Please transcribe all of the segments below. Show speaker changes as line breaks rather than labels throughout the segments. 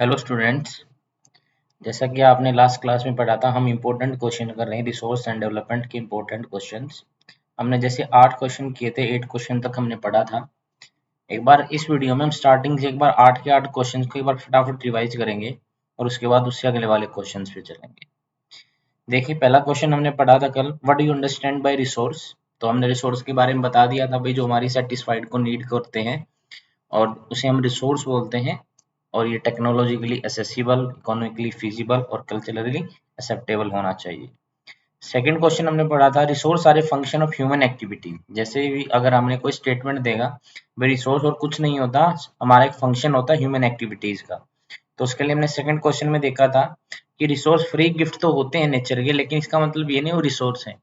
Hello students. जैसा कि आपने लास्ट क्लास में पढ़ा था, हम इम्पोर्टेंट क्वेश्चन कर रहे हैं रिसोर्स एंड डेवलपमेंट के इम्पोर्टेंट क्वेश्चंस। हमने जैसे 8 क्वेश्चन किए थे, 8 क्वेश्चन तक हमने पढ़ा था। एक बार इस वीडियो में हम स्टार्टिंग से एक बार 8 के 8 क्वेश्चंस को एक बार फटाफट रिवाइज करेंगे और उसके बाद उससे अगले वाले क्वेश्चंस पे चलेंगे। देखिए, पहला क्वेश्चन हमने पढ़ा था कल, what do you understand by resource. तो हमने रिसोर्स के बारे में बता दिया था भाई, जो हमारी सेटिस्फाइड को नीड करते हैं और उसे हम रिसोर्स बोलते हैं। और ये टेक्नोलॉजिकली एसेसिबल, इकोनॉमिकली फिजिबल और कल्चरली एक्सेप्टेबल होना चाहिए। सेकंड क्वेश्चन हमने पढ़ा था, resource are a function of human activity. जैसे भी अगर हमने कोई स्टेटमेंट देगा, भाई रिसोर्स और कुछ नहीं होता, हमारा एक फंक्शन होता है ह्यूमन एक्टिविटीज का। तो उसके लिए हमने सेकंड क्वेश्चन में देखा था कि रिसोर्स फ्री गिफ्ट तो होते हैं नेचर के, लेकिन इसका मतलब ये नहीं वो रिसोर्स है,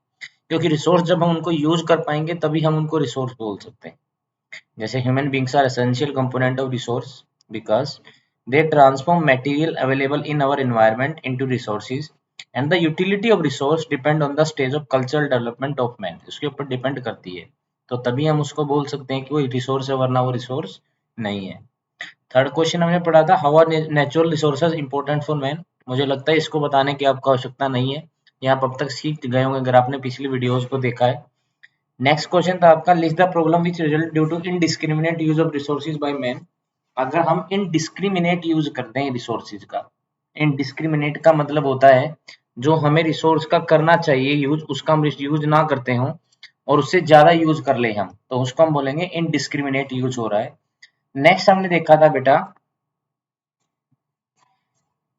क्योंकि रिसोर्स जब हम उनको यूज कर पाएंगे तभी हम उनको रिसोर्स बोल सकते हैं। जैसे human beings are essential component of resource because they transform material available in our environment into resources and the utility of resource depend on the stage of cultural development of man। उसके ऊपर depend करती है, तो तभी हम उसको बोल सकते हैं कि वो रिसोर्स है, वरना वो रिसोर्स नहीं है। थर्ड क्वेश्चन हमने पढ़ा था, how are natural resources important for man. मुझे लगता है इसको बताने की आपको आवश्यकता नहीं है, ये आप अब तक सीख गए होंगे अगर आपने पिछली वीडियोस को देखा है। नेक्स्ट क्वेश्चन था आपका, list the problem which result due to indiscriminate use of resources by man. अगर हम इनडिस्क्रिमिनेट यूज करते हैं रिसोर्सेज का, इनडिस्क्रिमिनेट का मतलब होता है जो हमें रिसोर्स का करना चाहिए यूज, उसका हम यूज ना करते हो और उससे ज्यादा यूज कर ले हम, तो उसको हम बोलेंगे इनडिस्क्रिमिनेट यूज हो रहा है। नेक्स्ट हमने देखा था बेटा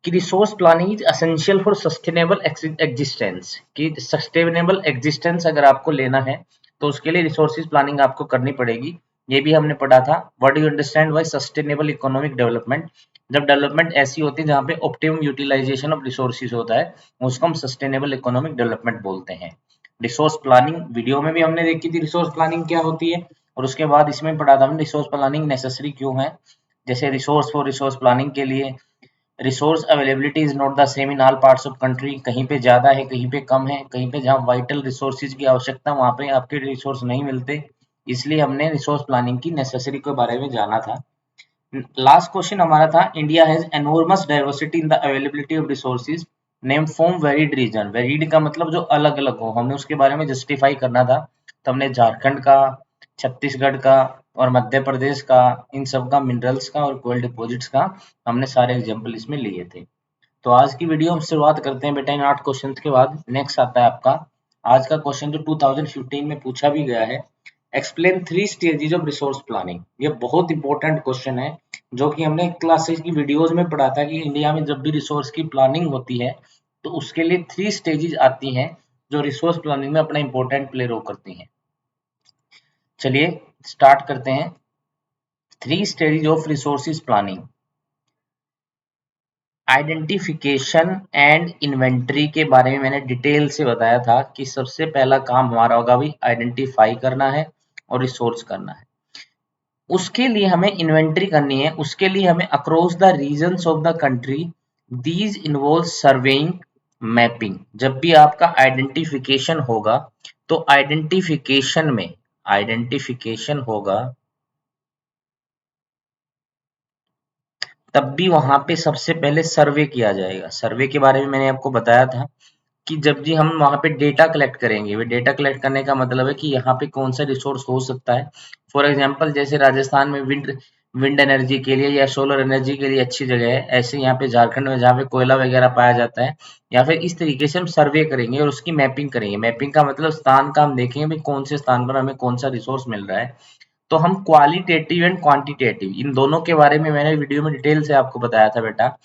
कि resource planning is essential for sustainable existence. कि सस्टेनेबल एग्जिस्टेंस अगर आपको लेना है तो उसके लिए रिसोर्सेज प्लानिंग आपको करनी पड़ेगी। ये भी हमने पढ़ा था, what do you understand by sustainable economic development. जब डेवलपमेंट ऐसी होती है जहाँ पे ऑप्टिमम यूटिलाइजेशन ऑफ रिसोर्सेज होता है, उसको हम सस्टेनेबल इकोनॉमिक डेवलपमेंट बोलते हैं। रिसोर्स प्लानिंग वीडियो में भी हमने देखी थी, रिसोर्स प्लानिंग क्या होती है, और उसके बाद इसमें पढ़ा था हमने रिसोर्स प्लानिंग नेसेसरी क्यों है। जैसे रिसोर्स फॉर रिसोर्स प्लानिंग के लिए resource availability is not the same in all parts of country. कहीं पे ज्यादा है, कहीं पे कम है, कहीं पे जहाँ वाइटल रिसोर्सेज की आवश्यकता वहां पे आपके रिसोर्स नहीं मिलते। इसलिए हमने रिसोर्स प्लानिंग की नेसेसरी के बारे में जाना था। लास्ट क्वेश्चन हमारा था, India has enormous diversity in the availability of resources name from varied region. Varied का मतलब जो अलग अलग हो, हमने उसके बारे में जस्टिफाई करना था। तो हमने झारखंड का, छत्तीसगढ़ का और मध्य प्रदेश का, इन सब का मिनरल्स का और कोयल डिपॉजिट्स का हमने सारे एग्जाम्पल इसमें लिए थे। तो आज की वीडियो हम शुरुआत करते हैं बेटा इन 8 क्वेश्चन के बाद। नेक्स्ट आता है आपका आज का क्वेश्चन जो 2015 में पूछा भी गया है, explain 3 stages of resource planning. ये बहुत इंपॉर्टेंट क्वेश्चन है, जो कि हमने क्लासेस की वीडियोस में पढ़ा था कि इंडिया में जब भी रिसोर्स की प्लानिंग होती है तो उसके लिए 3 स्टेजेस आती हैं जो रिसोर्स प्लानिंग में अपना इंपॉर्टेंट प्ले रोल करती हैं। चलिए स्टार्ट करते हैं। 3 stages of resources planning. Identification and inventory के बारे में मैंने डिटेल से बताया था कि सबसे पहला काम हमारा होगा भाई आइडेंटिफाई करना है और रिसोर्स करना है। उसके लिए हमें इन्वेंटरी करनी है, उसके लिए हमें across the regions of the country these involve surveying, mapping. जब भी आपका आइडेंटिफिकेशन होगा तो आइडेंटिफिकेशन होगा तब भी वहां पे सबसे पहले सर्वे किया जाएगा। सर्वे के बारे में मैंने आपको बताया था कि जब भी हम वहां पे डेटा कलेक्ट करेंगे, वे डेटा कलेक्ट करने का मतलब है कि यहाँ पे कौन सा रिसोर्स हो सकता है। फॉर एग्जांपल जैसे राजस्थान में विंड विंड एनर्जी के लिए या सोलर एनर्जी के लिए अच्छी जगह है, ऐसे यहाँ पे झारखंड में जहाँ पे कोयला वगैरह पाया जाता है, या फिर इस तरीके से हम सर्वे करेंगे और उसकी मैपिंग करेंगे। मैपिंग का मतलब स्थान का हम देखेंगे भाई कौन से स्थान पर हमें कौन सा रिसोर्स मिल रहा है। तो हम क्वालिटेटिव एंड क्वांटिटेटिव इन दोनों के बारे में मैंने वीडियो में डिटेल से आपको बताया था बेटा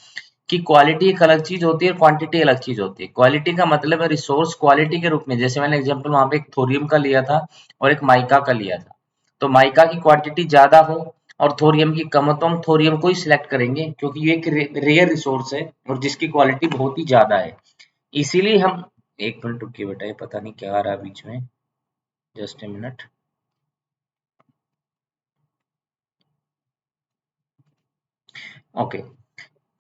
कि क्वालिटी एक अलग चीज होती है, क्वांटिटी अलग चीज होती है। क्वालिटी का मतलब है रिसोर्स क्वालिटी के रूप में, जैसे मैंने एग्जांपल वहां पे एक थोरियम का लिया था और एक माइका का लिया था। तो माइका की क्वांटिटी ज्यादा हो और थोरियम की कम हो तो हम थोरियम को ही सिलेक्ट करेंगे, क्योंकि ये एक रेयर रिसोर्स है और जिसकी क्वालिटी बहुत ही ज्यादा है। इसीलिए हम, एक मिनट रुकिए बेटा, ये पता नहीं क्या आ रहा है बीच में, just a minute. Okay,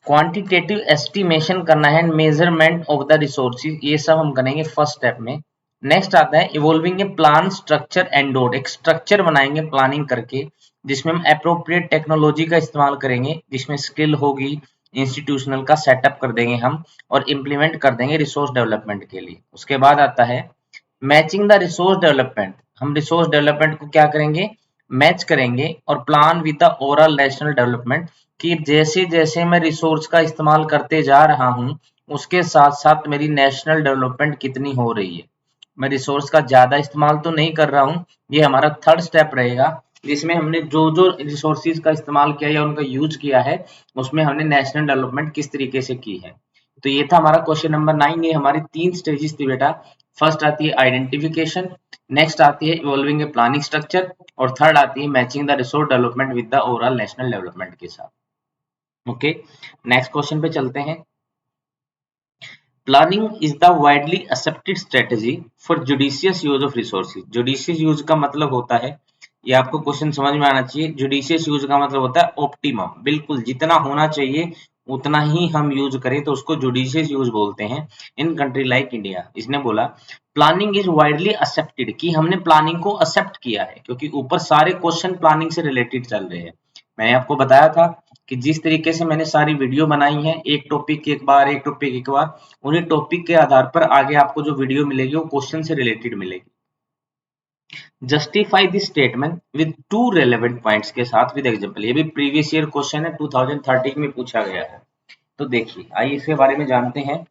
quantitative estimation करना है, मेजरमेंट ऑफ द रिसोर्सेज, ये सब हम करेंगे फर्स्ट स्टेप में। नेक्स्ट आता है evolving A plan structure and dot. एक स्ट्रक्चर बनाएंगे प्लानिंग करके जिसमें हम अप्रोप्रिएट टेक्नोलॉजी का इस्तेमाल करेंगे, जिसमें स्किल होगी, इंस्टीट्यूशनल का सेटअप कर देंगे हम और इम्प्लीमेंट कर देंगे रिसोर्स डेवलपमेंट के लिए। उसके बाद आता है मैचिंग द रिसोर्स डेवलपमेंट। हम रिसोर्स डेवलपमेंट को क्या करेंगे, मैच करेंगे और plan with the overall national development कि जैसे जैसे मैं रिसोर्स का इस्तेमाल करते जा रहा हूँ उसके साथ साथ मेरी नेशनल डेवलपमेंट कितनी हो रही है। मैं रिसोर्स का ज्यादा इस्तेमाल तो नहीं कर रहा हूँ, ये हमारा थर्ड स्टेप रहेगा जिसमें हमने जो जो रिसोर्सेज का इस्तेमाल किया या उनका यूज किया है उसमें हमने नेशनल डेवलपमेंट किस तरीके से की है। तो ये था हमारा क्वेश्चन नंबर 9। ये हमारी 3 स्टेजेस थी बेटा। फर्स्ट आती है आइडेंटिफिकेशन, नेक्स्ट आती है इवॉल्विंग ए प्लानिंग स्ट्रक्चर और थर्ड आती है matching the resource development with the overall national development के साथ। ओके, नेक्स्ट क्वेश्चन पे चलते हैं। Planning is the widely accepted strategy for judicious use of resources. Judicious use का मतलब होता है, ये आपको क्वेश्चन समझ में आना चाहिए, जुडिशियस यूज का मतलब होता है ऑप्टिमम, बिल्कुल जितना होना चाहिए उतना ही हम यूज करें तो उसको जुडिशियस यूज बोलते हैं इन कंट्री लाइक इंडिया। इसने बोला प्लानिंग इज वाइडली एक्सेप्टेड कि हमने प्लानिंग को एक्सेप्ट किया है क्योंकि ऊपर सारे क्वेश्चन प्लानिंग से रिलेटेड चल रहे हैं। मैंने आपको बताया था कि जिस तरीके से मैंने सारी वीडियो बनाई है एक टॉपिक एक बार एक टॉपिक एक बार, उन्हीं टॉपिक के आधार पर आगे आपको जो वीडियो मिलेगी वो क्वेश्चन से रिलेटेड मिलेगी। Justify this statement with two relevant points के साथ विद एग्जांपल। ये भी प्रीवियस ईयर क्वेश्चन है, 2013 में पूछा गया है। तो देखिए आइए इसके बारे में जानते हैं।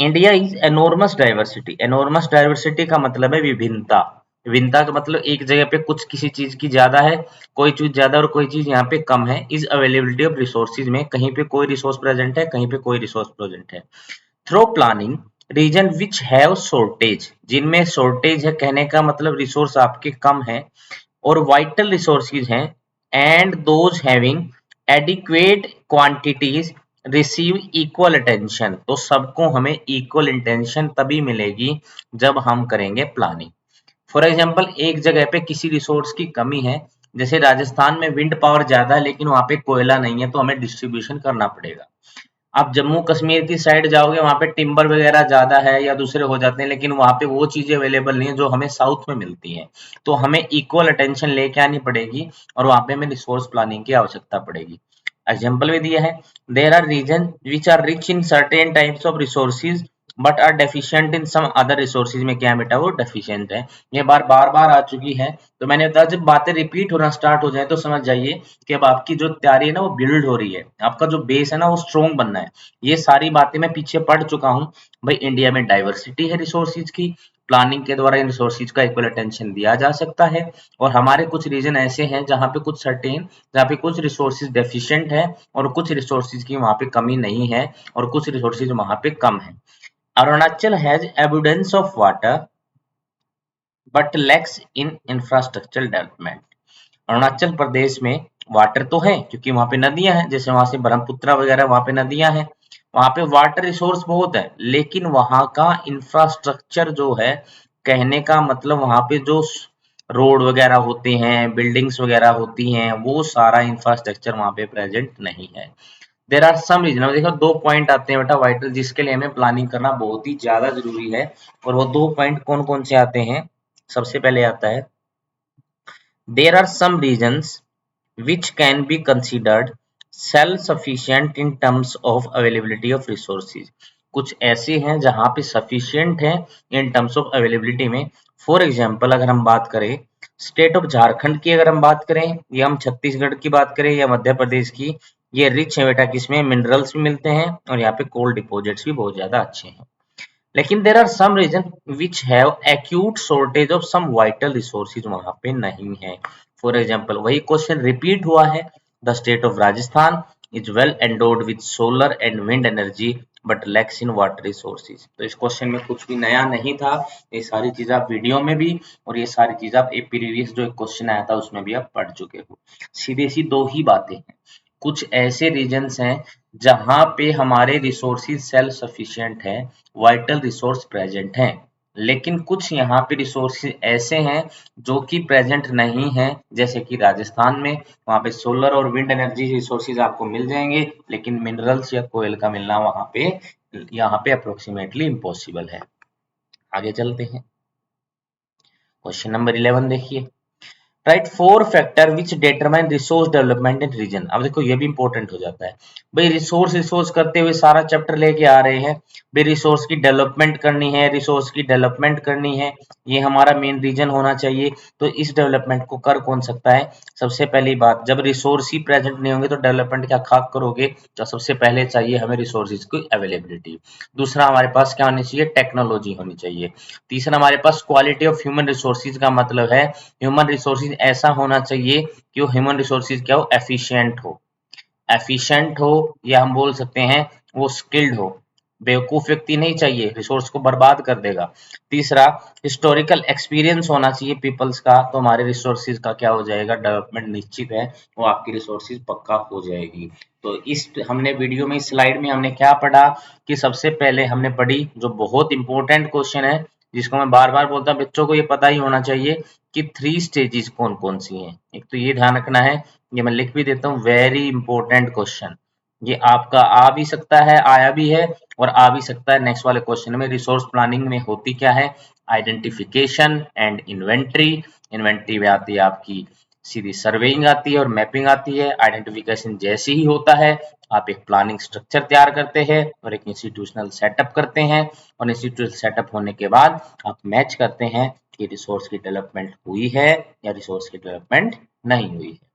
India is enormous diversity. Enormous diversity का मतलब है विभिन्नता। विभिन्नता का मतलब एक जगह पे कुछ किसी चीज की ज्यादा है, कोई चीज ज्यादा और कोई चीज यहाँ पे कम है। इज अवेलेबिलिटी ऑफ रिसोर्सेज में कहीं पे कोई रिसोर्स प्रेजेंट है, कहीं पे कोई रिसोर्स प्रेजेंट है। Through planning region which have shortage, जिनमें शॉर्टेज है कहने का मतलब रिसोर्स आपके कम है और वाइटल रिसोर्सेज हैं and those having adequate quantities receive equal attention. तो सबको हमें इक्वल अटेंशन तभी मिलेगी जब हम करेंगे प्लानिंग। फॉर एग्जाम्पल एक जगह पे किसी रिसोर्स की कमी है, जैसे राजस्थान में विंड पावर ज्यादा है लेकिन वहां पे कोयला नहीं है तो हमें डिस्ट्रीब्यूशन करना पड़ेगा। आप जम्मू कश्मीर की साइड जाओगे वहां पे टिम्बर वगैरह ज्यादा है या दूसरे हो जाते हैं लेकिन वहां पे वो चीजें अवेलेबल नहीं है जो हमें साउथ में मिलती हैं। तो हमें इक्वल अटेंशन लेके आनी पड़ेगी और वहां पे हमें रिसोर्स प्लानिंग की आवश्यकता पड़ेगी। एग्जाम्पल भी दिया है, there are region which are rich in certain types of resources but are deficient in some other resources. में क्या बेटा वो डेफिशिएंट है। ये बार बार बार आ चुकी है। तो मैंने बताया जब बातें रिपीट होना स्टार्ट हो जाए तो समझ जाइए कि अब आपकी जो तैयारी है ना वो बिल्ड हो रही है, आपका जो बेस है ना वो स्ट्रोंग बनना है। ये सारी बातें मैं पीछे पढ़ चुका हूँ। भाई इंडिया में डाइवर्सिटी है रिसोर्सेज की, प्लानिंग के द्वारा इन रिसोर्सेज का इक्वल अटेंशन दिया जा सकता है और हमारे कुछ रीजन ऐसे हैं जहाँ पे कुछ सर्टेन, जहाँ पे कुछ रिसोर्सेज डेफिशिएंट है और कुछ रिसोर्सेज की वहाँ पे कमी नहीं है और कुछ रिसोर्सेज वहाँ पे कम है। Arunachal has abundance of water but lacks in infrastructure development. Arunachal Pradesh में वाटर तो है क्योंकि वहां पे नदियां हैं, जैसे वहां से ब्रह्मपुत्र वगैरह वहां पे नदियां हैं, वहां पे वाटर रिसोर्स बहुत है लेकिन वहां का इंफ्रास्ट्रक्चर जो है, कहने का मतलब वहां पे जो रोड वगैरह होते हैं बिल्डिंग्स वगैरह होती हैं वो सारा इंफ्रास्ट्रक्चर वहां पे प्रेजेंट नहीं है। There are some region. अब देखो दो पॉइंट आते हैं बेटा वाइटल जिसके लिए हमें प्लानिंग करना बहुत ही ज्यादा जरूरी है और वो दो पॉइंट कौन कौन से आते हैं। सबसे पहले आता है there are some regions which can be considered self-sufficient in terms of availability of resources। कुछ ऐसे हैं जहां पे sufficient है in terms of availability में। फॉर एग्जाम्पल अगर हम बात करें स्टेट ऑफ झारखंड की, अगर हम बात करें या हम छत्तीसगढ़ की बात करें या मध्य प्रदेश की, ये रिच है बेटा किसमें, मिनरल्स भी मिलते हैं और यहाँ पे कोल डिपोजिट्स भी बहुत ज्यादा अच्छे हैं। लेकिन there are some region which have acute shortage of some vital resources, वहां पे नहीं है। फॉर एग्जाम्पल वही क्वेश्चन रिपीट हुआ है, the state of Rajasthan is well endowed with solar and wind energy but lacks in water resources. तो इस question में कुछ भी नया नहीं था, ये सारी चीज आप वीडियो में भी और ये सारी चीज आप एक प्रीवियस जो एक क्वेश्चन आया था उसमें भी आप पढ़ चुके हो। सीधे सी दो ही बातें हैं, कुछ ऐसे रीजन्स हैं जहां पे हमारे रिसोर्सेज सेल्फ सफिशिएंट है, वाइटल रिसोर्स प्रेजेंट हैं, लेकिन कुछ यहाँ पे रिसोर्सेज ऐसे हैं जो कि प्रेजेंट नहीं है, जैसे कि राजस्थान में वहां पे सोलर और विंड एनर्जी रिसोर्सेज आपको मिल जाएंगे लेकिन मिनरल्स या कोयल का मिलना वहां पे यहाँ पे अप्रोक्सीमेटली इम्पॉसिबल है। आगे चलते हैं, क्वेश्चन नंबर 11 देखिए। Write 4 factor which determine resource development in region. अब देखो ये भी इंपॉर्टेंट हो जाता है भाई, रिसोर्स करते हुए सारा चैप्टर लेके आ रहे हैं भाई, रिसोर्स की डेवलपमेंट करनी है, रिसोर्स की डेवलपमेंट करनी है, ये हमारा मेन रीजन होना चाहिए। तो इस डेवलपमेंट को कर कौन सकता है? सबसे पहली बात, जब रिसोर्स ही प्रेजेंट नहीं होंगे तो डेवलपमेंट क्या खाक करोगे? तो सबसे पहले चाहिए हमें रिसोर्सेज की अवेलेबिलिटी। दूसरा हमारे पास क्या होनी चाहिए? टेक्नोलॉजी होनी चाहिए। तीसरा हमारे पास क्वालिटी ऑफ ह्यूमन रिसोर्सेज का मतलब है ह्यूमन रिसोर्सेज ऐसा होना चाहिए कि वो ह्यूमन रिसोर्सेज क्या हो? एफिशिएंट हो। एफिशिएंट हो या हम बोल सकते हैं वो स्किल्ड हो। बेवकूफ व्यक्ति नहीं चाहिए, रिसोर्स को बर्बाद कर देगा। तीसरा, हिस्टोरिकल एक्सपीरियंस होना चाहिए पीपल्स का, तो हमारे रिसोर्सेज का क्या हो जाएगा? डेवलपमेंट निश्चित है, वो आपकी रिसोर्सेज पक्का हो जाएगी। तो इस हमने वीडियो में इस स्लाइड में हमने क्या पढ़ा कि सबसे पहले हमने पढ़ी जो बहुत इंपॉर्टेंट क्वेश्चन है, जिसको मैं बार बार बोलता हूँ बच्चों को ये पता ही होना चाहिए कि 3 स्टेजेस कौन कौन सी हैं। एक तो ये ध्यान रखना है, ये मैं लिख भी देता हूँ, वेरी इंपॉर्टेंट क्वेश्चन, ये आपका आ भी सकता है, आया भी है और आ भी सकता है नेक्स्ट वाले क्वेश्चन में। रिसोर्स प्लानिंग में होती क्या है? Identification and inventory. इन्वेंट्री में आती है आपकी सीधी सर्वेइंग आती है और मैपिंग आती है। आइडेंटिफिकेशन जैसे ही होता है आप एक प्लानिंग स्ट्रक्चर तैयार करते हैं और एक इंस्टीट्यूशनल सेटअप करते हैं, और इंस्टीट्यूशनल सेटअप होने के बाद आप मैच करते हैं कि रिसोर्स की डेवलपमेंट हुई है या रिसोर्स की डेवलपमेंट नहीं हुई है।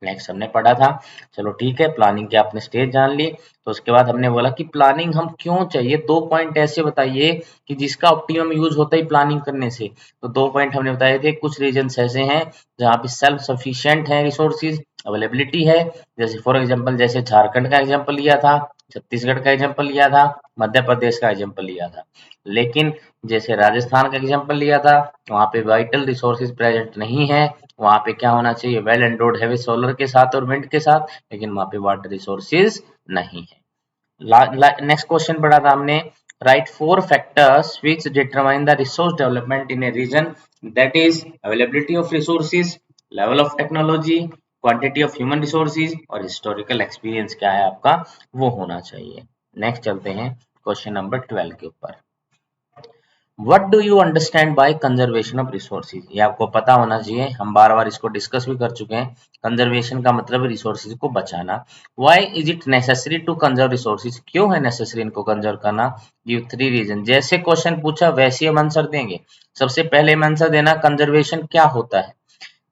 नेक्स्ट हमने पढ़ा था, चलो ठीक है, प्लानिंग के आपने स्टेज जान ली। तो उसके बाद हमने बोला कि प्लानिंग हम क्यों चाहिए, 2 पॉइंट ऐसे बताइए कि जिसका ऑप्टिमम यूज होता है प्लानिंग करने से। तो 2 पॉइंट हमने बताए थे, कुछ रीजन्स ऐसे हैं जहाँ पे सेल्फ सफिशिएंट है, रिसोर्सेज अवेलेबिलिटी है, जैसे फॉर एग्जांपल जैसे झारखंड का एग्जांपल लिया था, छत्तीसगढ़ का एग्जांपल लिया था, मध्य प्रदेश का एग्जांपल लिया था। लेकिन जैसे राजस्थान का एग्जांपल लिया था, वहाँ पे वाइटल रिसोर्सेज प्रेजेंट नहीं है, वहाँ पे क्या होना चाहिए? वेल एंडोर्ड हैवी सोलर के साथ और विंड के साथ, लेकिन वहाँ पे वाटर रिसोर्सेज नहीं है। नेक्स्ट क्वेश्चन पढ़ा था हमने, write 4 factors which determine the resource development in a region, that is availability of resources, level of technology, quantity of human resources और हिस्टोरिकल एक्सपीरियंस क्या है आपका, वो होना चाहिए। नेक्स्ट चलते हैं क्वेश्चन नंबर 12 के ऊपर। What do you understand by conservation of resources? ये आपको पता होना चाहिए, हम बार बार इसको डिस्कस भी कर चुके हैं। कंजर्वेशन का मतलब है रिसोर्सेज को बचाना। Why is it necessary to conserve resources? क्यों है नेसेसरी इनको कंजर्व करना? Give 3 reason. जैसे क्वेश्चन पूछा वैसे हम आंसर देंगे। सबसे पहले हम आंसर देना, कंजर्वेशन क्या होता है?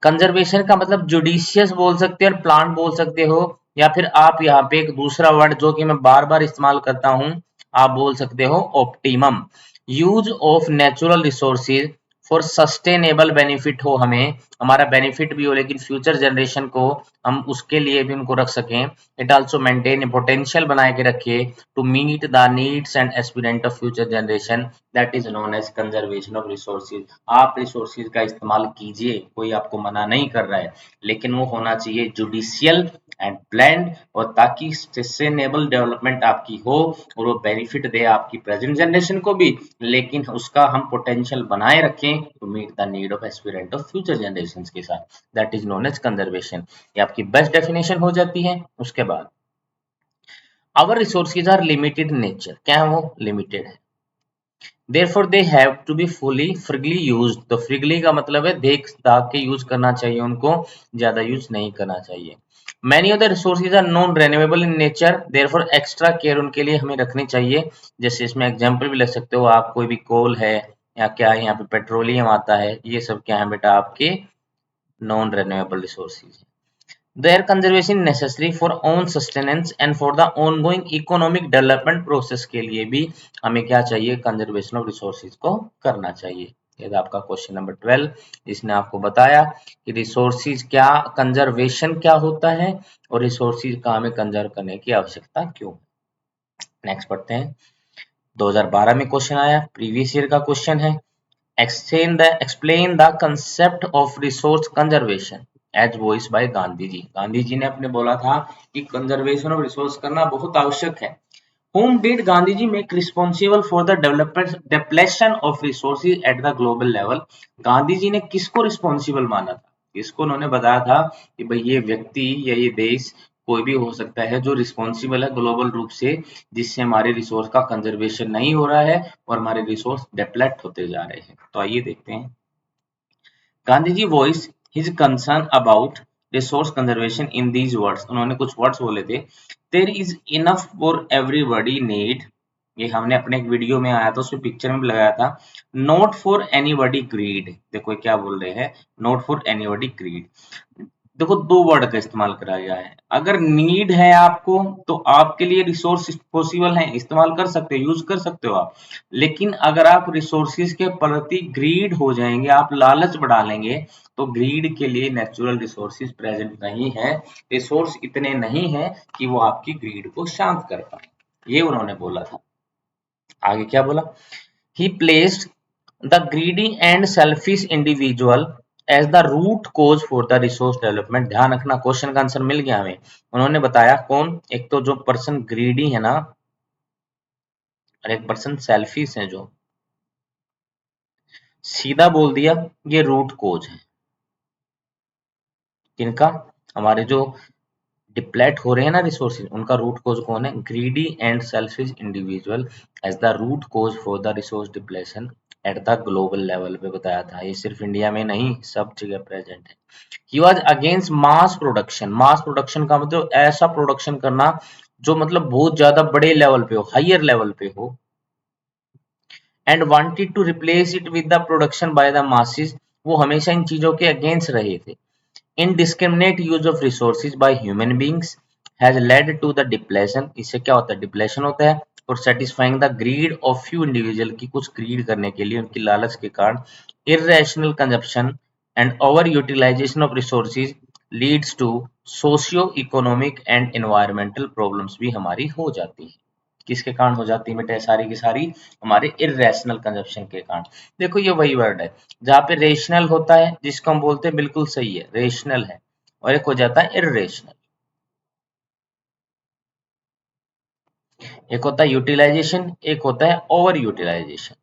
कंजर्वेशन का मतलब जुडिशियस बोल सकते हो और प्लांट बोल सकते हो, या फिर आप यहाँ पे एक दूसरा वर्ड जो कि मैं बार बार इस्तेमाल करता हूँ, आप बोल सकते हो optimum use of natural resources for sustainable benefit हो, हमें हमारा बेनिफिट भी हो लेकिन फ्यूचर जनरेशन को हम उसके लिए भी उनको रख सकें। इट आल्सो मेंटेन पोटेंशियल बनाए के रखे to meet the needs and aspirant of future generation, that is known as conservation of resources. आप रिसोर्सेज का इस्तेमाल कीजिए, कोई आपको मना नहीं कर रहा है, लेकिन वो होना चाहिए जुडिशियल एंड प्लान्ड, और ताकि सस्टेनेबल डेवलपमेंट आपकी हो और वो बेनिफिट दे आपकी प्रेजेंट जनरेशन को भी, लेकिन उसका हम पोटेंशियल बनाए रखें to meet the need of aspirant of future generation के साथ, that is known as conservation. ये आपकी बेस्ट डेफिनेशन हो जाती है। उसके बाद our resources are limited in nature, क्या है वो? लिमिटेड है। Therefore they have to be fully freely used। तो फ्रीली का मतलब है देख दाख के यूज करना चाहिए, उनको ज्यादा यूज नहीं करना चाहिए। Many of the resources are non renewable in nature, therefore extra care उनके लिए हमें रखनी चाहिए। जैसे इसमें एग्जांपल भी ले सकते हो आप, कोई भी कोल है या क्या है, यहाँ पे पेट्रोलियम आता है, ये सब क्या है बेटा आपके non renewable resources. Their conservation necessary for own sustenance and for the ongoing economic development process के लिए भी हमें क्या चाहिए? कंजर्वेशन ऑफ रिसोर्सेज को करना चाहिए। ये था आपका क्वेश्चन नंबर 12, इसने आपको बताया कि रिसोर्सेज क्या, कंजर्वेशन क्या होता है और रिसोर्सेज का हमें कंजर्व करने की आवश्यकता क्यों। नेक्स्ट पढ़ते हैं, 2012 में क्वेश्चन आया, प्रीवियस ईयर का क्वेश्चन है। Explain the concept of resource conservation as voiced by Gandhi ji. Gandhi ji ने अपने बोला था कि कंजर्वेशन ऑफ रिसोर्स करना बहुत आवश्यक है। Whom did Gandhi ji make responsible for the depletion of resources at the global level? Gandhi ji ने किसको रिस्पॉन्सिबल माना था? किसको उन्होंने बताया था कि भाई ये व्यक्ति या ये देश कोई भी हो सकता है जो रिस्पॉन्सिबल है ग्लोबल रूप से, जिससे हमारे रिसोर्स का कंजर्वेशन नहीं हो रहा है और हमारे रिसोर्स डिप्लेट होते जा रहे हैं। तो आइए देखते हैं। Gandhi ji voice his concern about resource conservation in these words, उन्होंने कुछ वर्ड्स बोले थे, there is enough for everybody need, ये हमने अपने एक वीडियो में आया था, उसमें पिक्चर में भी लगाया था, नॉट फॉर एनीबॉडी ग्रीड, देखो ये क्या बोल रहे हैं, नॉट फॉर एनीबॉडी ग्रीड। देखो दो वर्ड का इस्तेमाल करा गया है, अगर नीड है आपको तो आपके लिए रिसोर्स पॉसिबल है, इस्तेमाल कर सकते हो, यूज कर सकते हो आप, लेकिन अगर आप रिसोर्सेज के प्रति ग्रीड हो जाएंगे, आप लालच बढ़ा लेंगे, तो ग्रीड के लिए नेचुरल रिसोर्सेज प्रेजेंट नहीं है, रिसोर्स इतने नहीं है कि वो आपकी ग्रीड को शांत कर पाए, ये उन्होंने बोला था। आगे क्या बोला, he placed the greedy and selfish individual as the root cause for the resource development। ध्यान रखना क्वेश्चन का आंसर मिल गया हमें, उन्होंने बताया कौन, एक तो जो पर्सन ग्रीडी है ना, और एक पर्सन सेल्फिश है, जो सीधा बोल दिया ये रूट कोज है किनका, हमारे जो डिप्लेट हो रहे हैं ना रिसोर्सेज, उनका रूट कोज कौन है, greedy and selfish individual as the root cause for the resource depletion at the global level पे बताया था, ये सिर्फ इंडिया में नहीं सब जगह प्रेजेंट है। He was against mass production, mass production का मतलब ऐसा प्रोडक्शन करना जो मतलब बहुत ज्यादा बड़े लेवल पे हो, हायर लेवल पे हो, and wanted to replace it with the production by the masses, वो हमेशा इन चीजों के अगेंस्ट रहे थे। Indiscriminate use of resources by human beings has led to the depletion, इससे क्या होता है, डिप्लेशन होता है, और satisfying the greed of few individual की कुछ ग्रीड करने के लिए उनकी लालच के कारण irrational consumption and over utilization of resources leads to socio economic and environmental problems भी हमारी हो जाती है। किसके कारण हो जाती है बेटा, सारी की सारी हमारे इरेशनल कंजप्शन के कारण। देखो ये वही वर्ड है जहाँ पे रेशनल होता है, जिसको हम बोलते हैं बिल्कुल सही है, रेशनल है, और एक हो जाता है इरेशनल, एक होता है यूटिलाइजेशन, एक होता है ओवर यूटिलाइजेशन।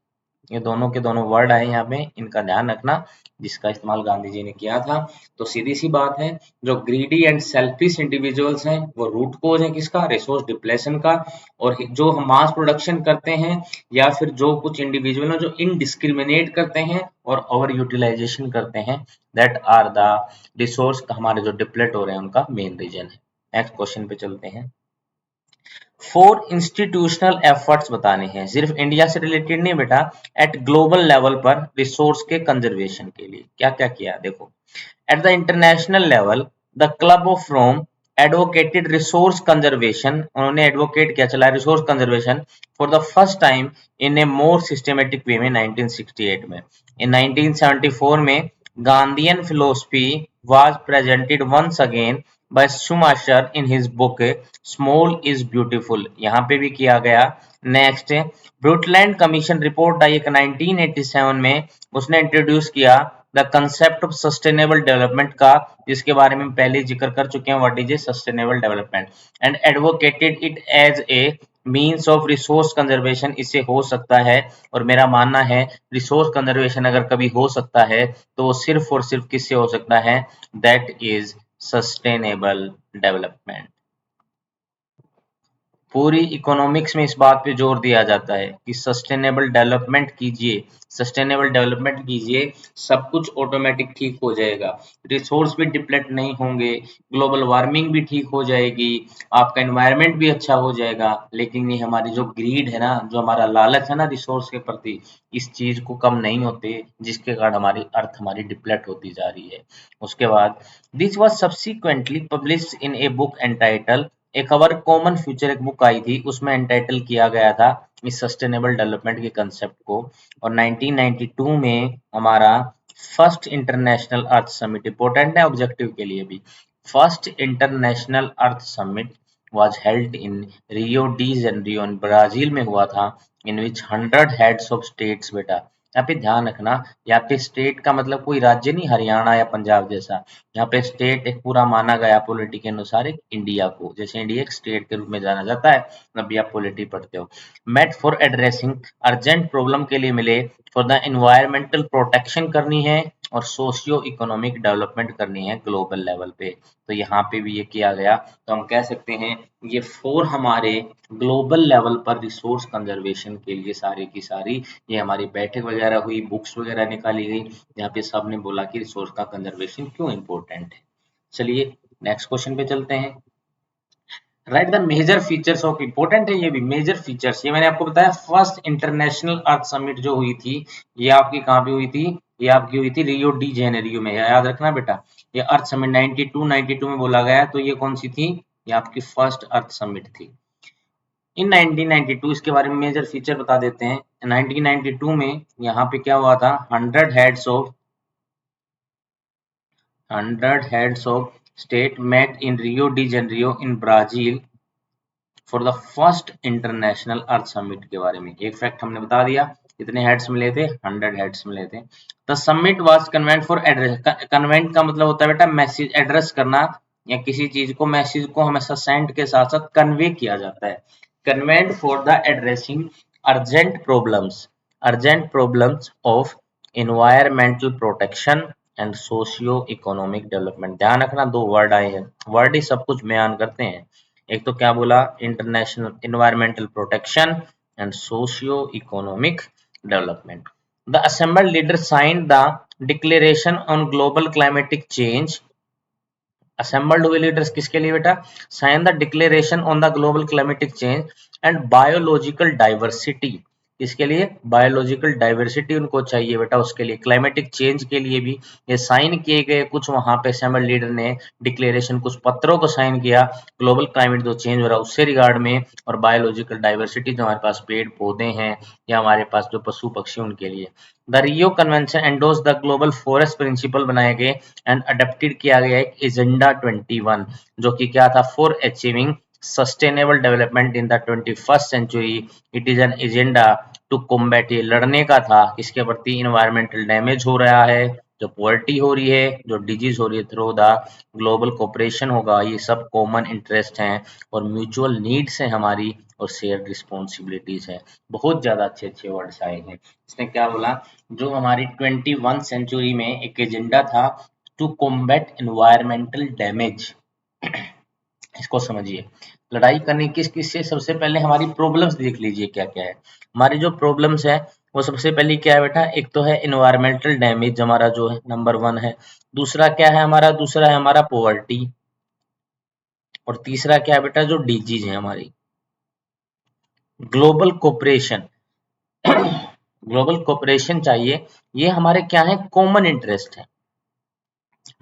ये दोनों के दोनों वर्ड आए यहाँ पे, इनका ध्यान रखना, जिसका इस्तेमाल गांधी जी ने किया था। तो सीधी सी बात है, जो ग्रीडी एंड सेल्फिश इंडिविजुअल्स हैं वो रूट कोज है किसका, रिसोर्स डिप्लेशन का, और जो हम मास प्रोडक्शन करते हैं या फिर जो कुछ इंडिविजुअल हैं जो इनडिस्क्रिमिनेट करते हैं और ओवर यूटिलाइजेशन करते हैं, दैट आर द रिसोर्स, हमारे जो डिप्लेट हो रहे हैं उनका मेन रीजन है। नेक्स्ट क्वेश्चन पे चलते हैं। 4 इंस्टीट्यूशनल एफर्ट्स बताने हैं, सिर्फ इंडिया से रिलेटेड नहीं बेटा, एट ग्लोबल लेवल पर रिसोर्स के कंजर्वेशन के लिए क्या क्या किया, देखो। At the international level the club of Rome advocated resource conservation, उन्होंने एडवोकेट किया, चला resource conservation for the first time in a more systematic way में 1968 में। इन 1974 में Gandhian philosophy was presented once again by Schumacher in his book Small is Beautiful, यहाँ पे भी किया गया। नेक्स्ट, ब्रूटलैंड कमीशन रिपोर्ट आई एक 1987 में, उसने इंट्रोड्यूस किया the concept of sustainable development का, जिसके बारे में पहले जिक्र कर चुके हैं, what is a sustainable development, and advocated it as a means of resource conservation, इससे हो सकता है, और मेरा मानना है रिसोर्स कंजर्वेशन अगर कभी हो सकता है तो वो सिर्फ और सिर्फ किससे हो सकता है, दैट इज सस्टेनेबल डेवलपमेंट। पूरी इकोनॉमिक्स में इस बात पे जोर दिया जाता है कि सस्टेनेबल डेवलपमेंट कीजिए, सस्टेनेबल डेवलपमेंट कीजिए, सब कुछ ऑटोमेटिक ठीक हो जाएगा, रिसोर्स भी डिप्लेट नहीं होंगे, ग्लोबल वार्मिंग भी ठीक हो जाएगी, आपका एनवायरनमेंट भी अच्छा हो जाएगा, लेकिन ये हमारी जो ग्रीड है ना, जो हमारा लालच है ना रिसोर्स के प्रति, इस चीज को कम नहीं होते, जिसके कारण हमारी अर्थ हमारी डिप्लेट होती जा रही है। उसके बाद this was subsequently publish in a book entitle, एक अवर कॉमन फ्यूचर एक बुक आई थी, उसमें एंटाइटल किया गया था इस सस्टेनेबल डेवलपमेंट के कंसेप्ट को, और 1992 में हमारा फर्स्ट इंटरनेशनल अर्थ समिट, इंपॉर्टेंट है ऑब्जेक्टिव के लिए भी, first international earth summit was held in Rio de Janeiro, Brazil में हुआ था, इन विच 100 हेड्स ऑफ स्टेट्स, बेटा यहाँ पे ध्यान रखना, यहाँ पे स्टेट का मतलब कोई राज्य नहीं, हरियाणा या पंजाब जैसा, यहाँ पे स्टेट एक पूरा माना गया पॉलिटी के अनुसार एक इंडिया को, जैसे इंडिया एक स्टेट के रूप में जाना जाता है, अभी आप पॉलिटी पढ़ते हो। Met for addressing urgent problem के लिए मिले, फॉर द इन्वायरमेंटल प्रोटेक्शन करनी है, और सोशियो इकोनॉमिक डेवलपमेंट करनी है ग्लोबल लेवल पे। तो यहाँ पे भी ये किया गया। तो हम कह सकते हैं ये 4 हमारे ग्लोबल लेवल पर रिसोर्स कंजर्वेशन के लिए सारी की सारी ये हमारी बैठक वगैरह हुई, बुक्स वगैरह निकाली गई, यहाँ पे सबने बोला कि रिसोर्स का कंजर्वेशन क्यों इम्पोर्टेंट है। चलिए नेक्स्ट क्वेश्चन पे चलते हैं। Write the major features of, important है ये भी, मेजर फीचर्स। ये मैंने आपको बताया फर्स्ट इंटरनेशनल अर्थ समिट जो हुई थी, ये आपकी कहाँ पे हुई थी, ये आपकी हुई थी रियो डी जेनेरियो में, याद रखना बेटा। ये अर्थ समिट 92 में बोला गया, तो ये कौन सी थी, ये आपकी फर्स्ट अर्थ समिट थी इन 1992। इसके बारे में मेजर फीचर बता देते हैं। 1992 में यहाँ पे क्या हुआ था, 100 heads of state met in Rio de Janeiro in Brazil for the first international earth summit के बारे में एक फैक्ट हमने बता दिया। कितने हेड्स मिले थे, 100 हेड्स मिले थे। The summit was convent for address, convent का मतलब होता है बेटा मैसेज, एड्रेस करना या किसी चीज को, मैसेज को हमेशा सेंड के साथ साथ कन्वे किया जाता है। Convent for the addressing urgent problems of environmental protection and socio economic development. ध्यान रखना दो वर्ड आए हैं, वर्ड ही सब कुछ बयान करते हैं। एक तो क्या बोला, international environmental protection and socio economic development. The assembled leader signed the declaration on global climatic change. Assembled हुए लीडर्स किसके लिए बेटा, sign the declaration on the global climatic change and biological diversity. इसके लिए बायोलॉजिकल डाइवर्सिटी उनको चाहिए बेटा, उसके लिए क्लाइमेटिक चेंज के लिए भी ये साइन किए गए कुछ वहां पे असेंबल्ड लीडर ने डिक्लेरेशन, कुछ पत्रों को साइन किया ग्लोबल क्लाइमेट जो चेंज हो रहा है उससे रिगार्ड में, और बायोलॉजिकल डाइवर्सिटी जो हमारे पास पेड़ पौधे हैं या हमारे पास जो पशु पक्षी उनके लिए। The Rio convention endorse the global forest principle बनाए गए एंड अडेप्टेड किया गया एक एजेंडा 21, जो कि क्या था, for achieving sustainable development in the 21st century. It is an agenda to combat, ये लड़ने का था किसके प्रति, इन्वायरमेंटल डैमेज हो रहा है, जो पॉवर्टी हो रही है, जो डिजीज हो रही है, थ्रू द ग्लोबल कोऑपरेशन होगा। ये सब कॉमन इंटरेस्ट हैं और म्यूचुअल नीड्स हैं हमारी, और शेयर रिस्पॉन्सिबिलिटीज है। बहुत ज्यादा अच्छे अच्छे वर्ड्स आए हैं। इसने क्या बोला, जो हमारी 21 सेंचुरी में एक एजेंडा था टू कॉम्बैट एनवायरमेंटल डैमेज। इसको समझिए, लड़ाई करनी किस किस से, सबसे पहले हमारी प्रॉब्लम्स देख लीजिए क्या क्या है। हमारी जो प्रॉब्लम्स है वो सबसे पहले क्या है बेटा, एक तो है इन्वायरमेंटल डैमेज हमारा जो है नंबर 1 है। दूसरा क्या है हमारा, दूसरा है हमारा पॉवर्टी। और तीसरा क्या है बेटा, जो डिजीज है हमारी। ग्लोबल कोऑपरेशन, ग्लोबल कोऑपरेशन चाहिए, ये हमारे क्या है, कॉमन इंटरेस्ट है,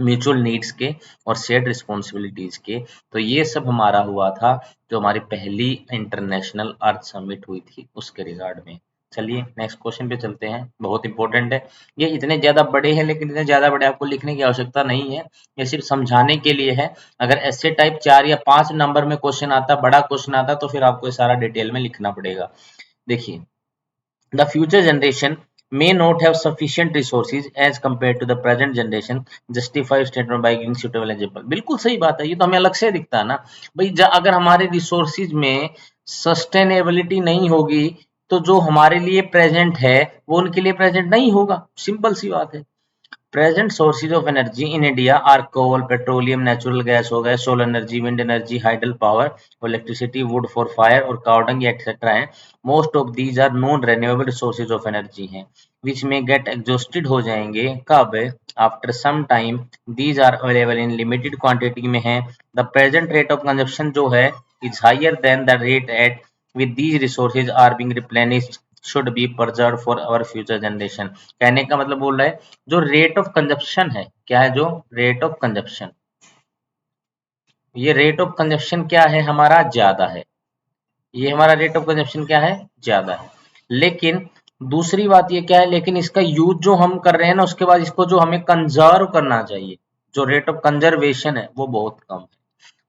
म्यूचुअल नीड्स के और शेयर्ड रिस्पॉन्सिबिलिटीज के। तो ये सब हमारा हुआ था जो हमारी पहली इंटरनेशनल अर्थ समिट हुई थी उसके रिगार्ड में। चलिए नेक्स्ट क्वेश्चन पे चलते हैं, बहुत इंपॉर्टेंट है। ये इतने ज्यादा बड़े हैं लेकिन इतने ज्यादा बड़े आपको लिखने की आवश्यकता नहीं है, ये सिर्फ समझाने के लिए है। अगर ऐसे टाइप 4 या 5 नंबर में क्वेश्चन आता, बड़ा क्वेश्चन आता, तो फिर आपको ये सारा डिटेल में लिखना पड़ेगा। देखिए, the future generation may not have sufficient resources as compared to the present generation, justify statement by giving suitable example। बिल्कुल सही बात है, ये तो हमें अलग से दिखता है ना भाई। अगर हमारे रिसोर्सेज में सस्टेनेबिलिटी नहीं होगी तो जो हमारे लिए प्रेजेंट है वो उनके लिए प्रेजेंट नहीं होगा, सिंपल सी बात है। Present sources of energy in India are coal, petroleum, natural gas हो गए, solar energy, wind energy, hydel power, electricity, wood for fire और कार्डन एक्सेट्रा है। Most of these are non renewable sources of energy हैं which में get exhausted हो जाएंगे कब, after some time. These are available in limited quantity में है। The present rate of consumption जो है is higher than the rate at with these resources are being replenished should be preserved for our future generation। कहने का मतलब बोल रहा है जो रेट ऑफ कंजप्शन है, क्या है, जो रेट ऑफ कंजप्शन, ये रेट ऑफ कंजप्शन क्या है हमारा, ज्यादा है। ये हमारा रेट ऑफ कंजप्शन क्या है, ज्यादा है। लेकिन दूसरी बात ये क्या है, लेकिन इसका यूज जो हम कर रहे हैं ना, उसके बाद इसको जो हमें कंजर्व करना चाहिए, जो रेट ऑफ कंजर्वेशन है वो बहुत कम है।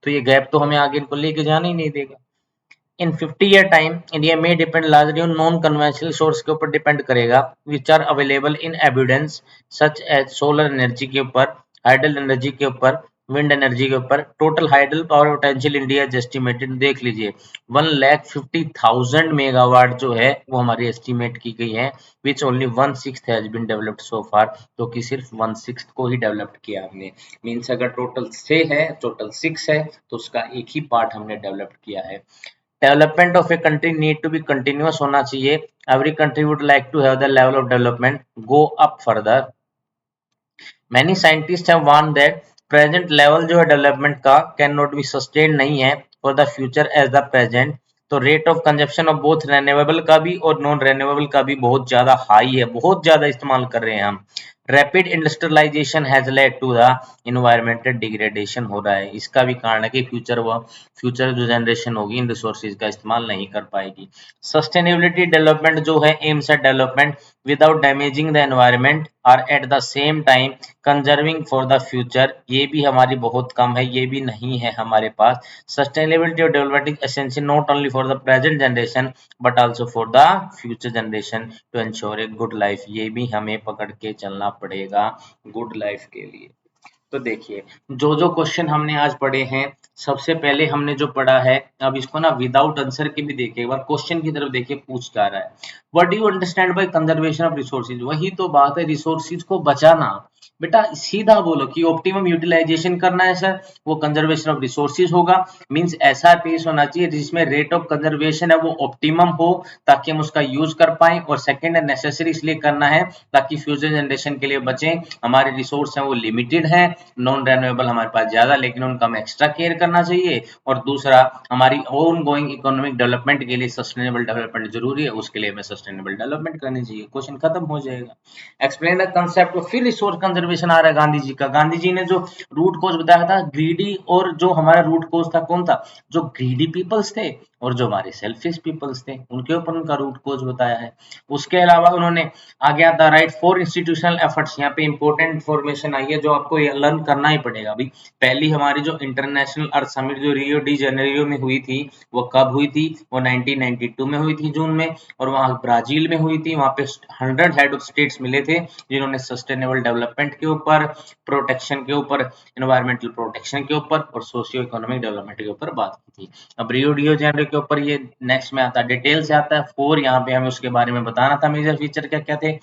तो ये गैप तो हमें आगे इनको लेके जाना ही नहीं देगा। इन 50 ईयर टाइम इंडिया में depend largely on non conventional source के ऊपर डिपेंड करेगा which are available in evidence, such as solar energy के ऊपर, हाइडल एनर्जी के ऊपर, विंड एनर्जी के ऊपर total hydel power potential India estimated देख लीजिए 1,50,000 मेगावाट जो है वो हमारी एस्टिमेट की गई है which only 1/6 has been developed so far, तो कि सिर्फ 1/6 को ही डेवलप किया हमने। मीन्स अगर टोटल 6 है, टोटल 6 है, तो उसका एक ही पार्ट हमने डेवलप किया है। Development of a country need to be continuous होना चाहिए। Every country would like to have the level of development go up further. Many scientist have warn that present level जो है डेवलपमेंट का can not be sustain नहीं है for the future as the present. तो rate of consumption of both renewable का भी और non renewable का भी बहुत ज्यादा हाई है, बहुत ज्यादा इस्तेमाल कर रहे हैं हम। Rapid industrialisation has led to the environmental degradation हो रहा है, इसका भी कारण है कि फ्यूचर जो जनरेशन होगी इन रिसोर्सेज का इस्तेमाल नहीं कर पाएगी। सस्टेनेबिलिटी डेवलपमेंट जो है aims at development without damaging the environment or at the same time conserving for the future, ये भी हमारी बहुत कम है, ये भी नहीं है हमारे पास। सस्टेनेबिलिटी और development essential not only for the present generation but also for the future generation to ensure a good life, ये भी हमें पकड़ के चलना पड़ेगा गुड लाइफ के लिए। तो देखिए जो जो क्वेश्चन हमने आज पढ़े हैं, सबसे पहले हमने जो पढ़ा है, अब इसको ना विदाउट आंसर के भी देखिए, एक बार क्वेश्चन की तरफ देखिए पूछ क्या रहा है। What do you understand by conservation of resources, वही तो बात है, रिसोर्सेज को बचाना। बेटा सीधा बोलो कि ऑप्टिमम यूटिलाइजेशन करना है सर, वो कंजर्वेशन ऑफ रिसोर्सेज होगा। मींस ऐसा पेश होना चाहिए जिसमें रेट ऑफ कंजर्वेशन है वो ऑप्टिमम हो ताकि हम उसका यूज कर पाए, और सेकंड है नेसेसरी इसलिए करना है ताकि फ्यूचर जनरेशन के लिए बचे। हमारे रिसोर्स हैं वो लिमिटेड है, नॉन रेन्यूएबल हमारे पास ज्यादा, लेकिन उनका हमें एक्स्ट्रा केयर करना चाहिए। और दूसरा हमारी ऑन गोइंग इकोनॉमिक डेवलपमेंट के लिए सस्टेनेबल डेवलपमेंट जरूरी है, उसके लिए हमें सस्टेनेबल डेवलपमेंट करनी चाहिए। क्वेश्चन खत्म हो जाएगा। एक्सप्लेन द कंसेप्ट ऑफ, फिर रिसोर्स कंजर्वेशन आ रहा है गांधी जी का। गांधी जी ने जो रूट कोज बताया था ग्रीडी, और जो हमारा रूट कोज था कौन था, जो ग्रीडी पीपल्स थे और जो हमारे सेल्फिश पीपल्स थे, उनके ऊपर उनका रूट कोज बताया है। उसके अलावा उन्होंने आगे आता राइट फॉर इंस्टीट्यूशनल एफर्ट्स, यहाँ पे इंपॉर्टेंट इन्फॉर्मेशन आई है जो आपको लर्न करना ही पड़ेगा। अभी पहली हमारी जो इंटरनेशनल अर्थ समिट जो रियो डी जेनेरियो में हुई थी, वो कब हुई थी, वो 1992 में हुई थी जून में, और वहां ब्राजील में हुई थी। वहां पे 100 हेड ऑफ स्टेट्स मिले थे जिन्होंने सस्टेनेबल डेवलपमेंट के ऊपर, प्रोटेक्शन के ऊपर, एनवायरमेंटल प्रोटेक्शन के ऊपर और सोशियो इकोनॉमिक डेवलपमेंट के ऊपर बात की थी। अब रियो डियो जेनेरियो के ऊपर ये नेक्स्ट में आता है, डिटेल से आता है। 4 यहाँ पे हमें उसके बारे में बताना था, मेजर फीचर क्या क्या थे।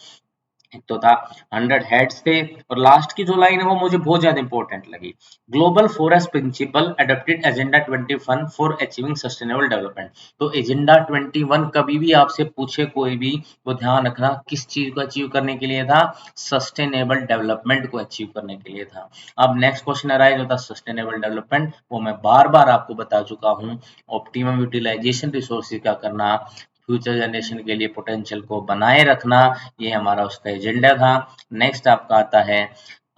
एक तो था 100 हेड्स थे, और लास्ट की जो लाइन है वो मुझे बहुत ज्यादा इंपॉर्टेंट लगी। Global forest principle adopted agenda 21 for achieving sustainable development. तो एजेंडा 21 कभी भी आपसे पूछे कोई भी, वो ध्यान रखना किस चीज को अचीव करने के लिए था, सस्टेनेबल डेवलपमेंट को अचीव करने के लिए था। अब नेक्स्ट क्वेश्चन अराइज होता सस्टेनेबल डेवलपमेंट, वो मैं बार बार आपको बता चुका हूँ। ऑप्टिमम यूटिलाइजेशन रिसोर्सेज का करना, फ्यूचर जनरेशन के लिए पोटेंशियल को बनाए रखना, ये हमारा उसका एजेंडा था। नेक्स्ट आपका आता है,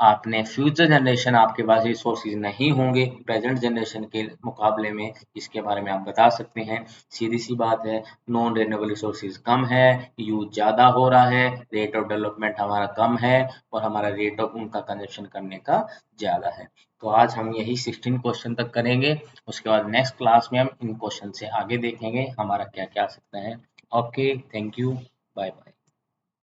आपने फ्यूचर जनरेशन आपके पास रिसोर्सेज नहीं होंगे प्रेजेंट जनरेशन के मुकाबले में, इसके बारे में आप बता सकते हैं। सीधी सी बात है, नॉन रिन्यूएबल रिसोर्सेज कम है, यूज ज्यादा हो रहा है, रेट ऑफ डेवलपमेंट हमारा कम है, और हमारा रेट ऑफ उनका कंजप्शन करने का ज्यादा है। तो आज हम यही 16 क्वेश्चन तक करेंगे, उसके बाद नेक्स्ट क्लास में हम इन क्वेश्चन से आगे देखेंगे हमारा क्या क्या आ सकता है। Okay, thank you, bye bye.